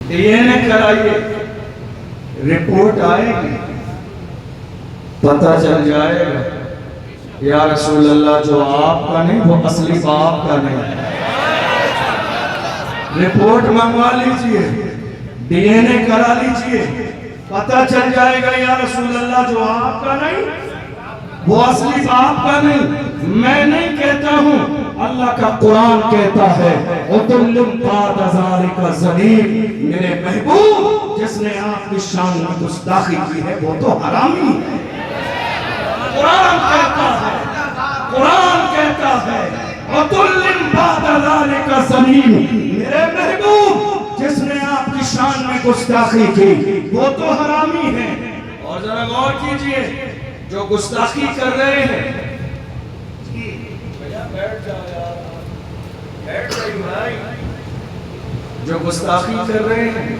یہ نہ کرائیے، رپورٹ آئے گی، پتہ چل جائے گا یا رسول اللہ جو آپ کا نہیں وہ اصلی باپ کا نہیں۔ رپورٹ منگوا لیجئے، ڈی این اے کرا لیجئے، پتہ چل جائے گا یا رسول اللہ جو آپ کا نہیں وہ اصلی باپ کا نہیں۔ میں نہیں کہتا ہوں، اللہ کا قرآن کہتا ہے عُتُلٍّ بَعْدَ ذَلِكَ زَنِيمٍ، میرے محبوب جس نے آپ کی شان میں گستاخی کی ہے وہ تو حرامی ہے۔ قرآن کہتا ہے، قرآن کہتا ہے عُتُلٍّ بَعْدَ ذَلِكَ زَنِيمٍ، میرے محبوب جس نے آپ کی شان میں گستاخی کی وہ تو حرامی ہے۔ اور ذرا غور کیجئے جو گستاخی کر رہے ہیں، جو گستاخی کر رہے ہیں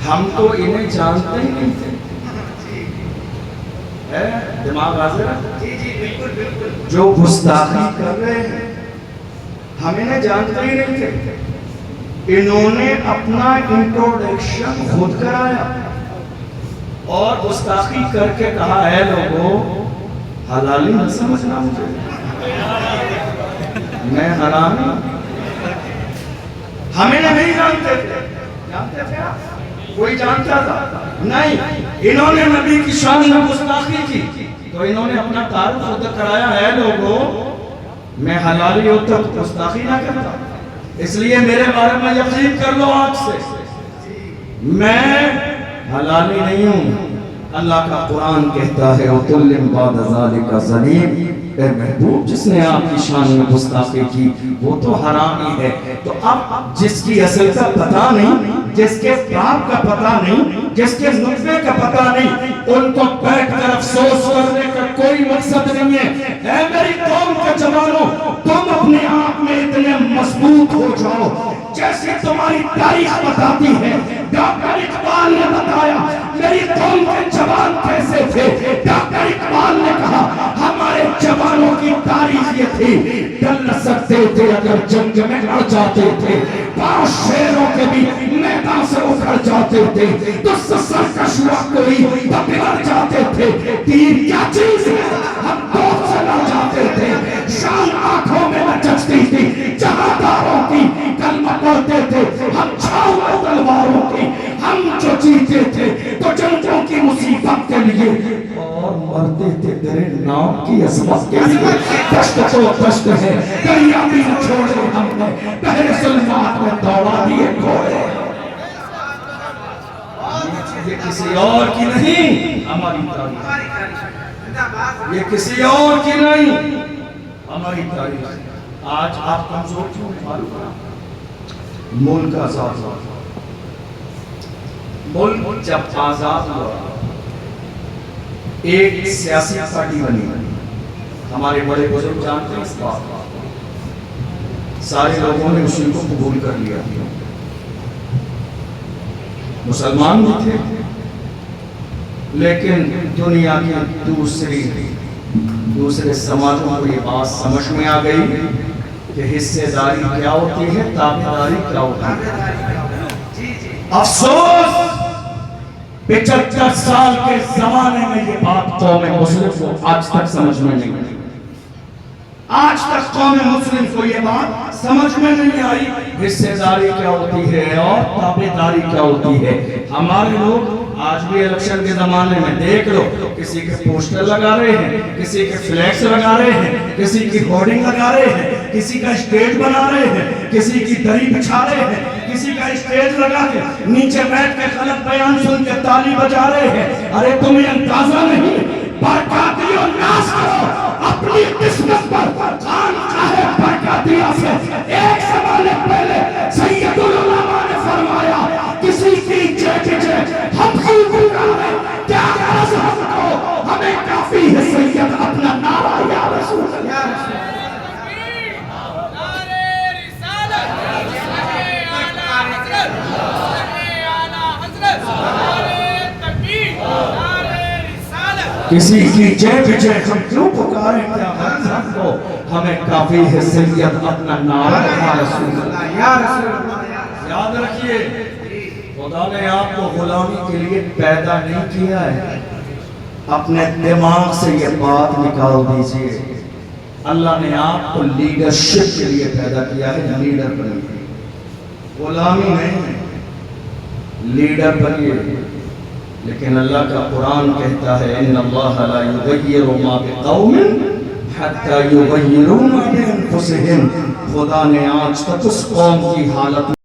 ہم تو انہیں جانتے ہی نہیں تھے۔ دماغ حاضر ہے؟ جو گستاخی کر رہے ہیں ہم انہیں جانتے ہی نہیں تھے۔ انہوں نے اپنا انٹروڈکشن خود کرایا اور گستاخی کر کے کہا ہے لوگوں حلالی نہ سمجھنا مجھے، میں حرامی۔ ہمیں نہیں جانتے تھے، جانتے تھے آپ؟ کوئی جانتا تھا؟ نہیں۔ انہوں نے نبی کی شان میں گستاخی کی تو انہوں نے اپنا تعارف خود کرایا ہے لوگوں میں حلالی ہوتا تو گستاخی نہ کرتا، اس لیے میرے بارے میں یقین کر لو آج سے میں حلالی نہیں ہوں۔ اللہ کا قرآن کہتا ہے عُتُلٍّ بَعْدَ ذَلِكَ زَنِيمٍ، اے محبوب جس نے آپ کی شان میں گستاخی کی وہ تو حرامی ہے۔ تو اب جس کی اصل کا پتہ نہیں، جس کے باپ کا پتہ نہیں، جس کے نطفے کا پتہ نہیں، ان کو بیٹھ کر افسوس کرنے کا کوئی مقصد نہیں ہے۔ اے میری قوم کے جوانوں، تم اپنے آپ میں اتنے مضبوط ہو جاؤ جیسے تمہاری تاریخ بتاتی ہے۔ ڈاکٹر اقبال نے بتایا میری قوم کے جوان کیسے تھے۔ ڈاکٹر اقبال نے کہا ہمارے جوانوں کی تاریخ یہ تھی، ڈر نہ سکتے تھے اگر جنگ میں لڑ جاتے تھے، پاؤں شیروں کے بھی میدان سے اکھڑ جاتے تھے، تو سرکش ہوا کوئی تو بگڑ جاتے تھے۔ تیر کیا چیز ہے ہم دوست سے لڑ جاتے تھے، شان آنکھوں میں نہ جچتی تھی جہاں داروں کی، کلمہ پڑھتے تھے ہم چھاؤں میں تلواروں کی، ہم جو جیتے تھے تو جنگوں کی مصیبت کے لیے اور مرتے تھے تیرے نام کی عظمت کے لیے۔ دشت تو دشت ہے، دریا بھی نہ چھوڑے ہم نے، بحر ظلمات میں دوڑا دیے گھوڑے۔ یہ کسی اور کی نہیں ہماری تاریخ، یہ کسی اور کی نہیں ہماری تاریخ۔ آج آپ کمزور کیوں معلوم ہے؟ ملک آزاد ہوا، ملک جب آزاد ہوا ایک سیاسی پارٹی بنی، ہمارے بڑے بزرگ جانتے ہیں اس بات، سارے لوگوں نے اسی کو قبول کر لیا، مسلمان بھی تھے لیکن دنیا کی دوسرے سماجوں کو یہ بات سمجھ میں آ گئی کہ حصے داری کیا ہوتی ہے، تابعداری کیا ہوتی ہے۔ افسوس 75 سال کے زمانے میں یہ بات قوم مسلم کو آج تک سمجھ میں نہیں آئی، آج تک قوم مسلم کو یہ بات سمجھ میں نہیں آئی حصے داری کیا ہوتی ہے اور تابعداری کیا ہوتی ہے۔ ہمارے لوگ آج بھی الیکشن کے زمانے میں دیکھ لو، کسی کے پوسٹر لگا رہے ہیں، کسی کے فلیکس لگا رہے ہیں، کسی کی ہورڈنگ لگا رہے ہیں، کسی کا اسٹیج بنا رہے ہیں، کسی کی دری بچھا رہے ہیں، کسی کا اسٹیج لگا کے نیچے بیٹھ کے غلط بیان سن کے تالی بجا رہے ہیں۔ ارے تمہیں اندازہ نہیں، برکاتیوں ناس کرو اپنی قسمت پر، خان چاہے برکاتیہ سے۔ ایک زمانے پہلے سید العلماء نے فرمایا کسی کی جے ہم کیوں پکارے، کیا غرض ہم کو، ہمیں کافی ہے سید اپنا نعرہ یا رسول اللہ۔ کسی کی جے ہم کیوں پکاریں، کیا غرض ہم کو، ہمیں کافی ہے سید اپنا نعرہ یا رسول اللہ۔ یاد رکھیے خدا نے آپ کو غلامی کے لیے پیدا نہیں کیا ہے. اپنے دماغ سے یہ بات نکال دیجئے. اللہ نے آپ کو لیڈرشپ کے لیے پیدا کیا ہے. لیڈر بنیے, غلامی نہیں, لیڈر بنیے. لیکن اللہ کا قرآن کہتا ہے ان اللہ لا یغیر ما بقوم حتی یغیروا ما بانفسہم. خدا نے آج تک اس قوم کی حالت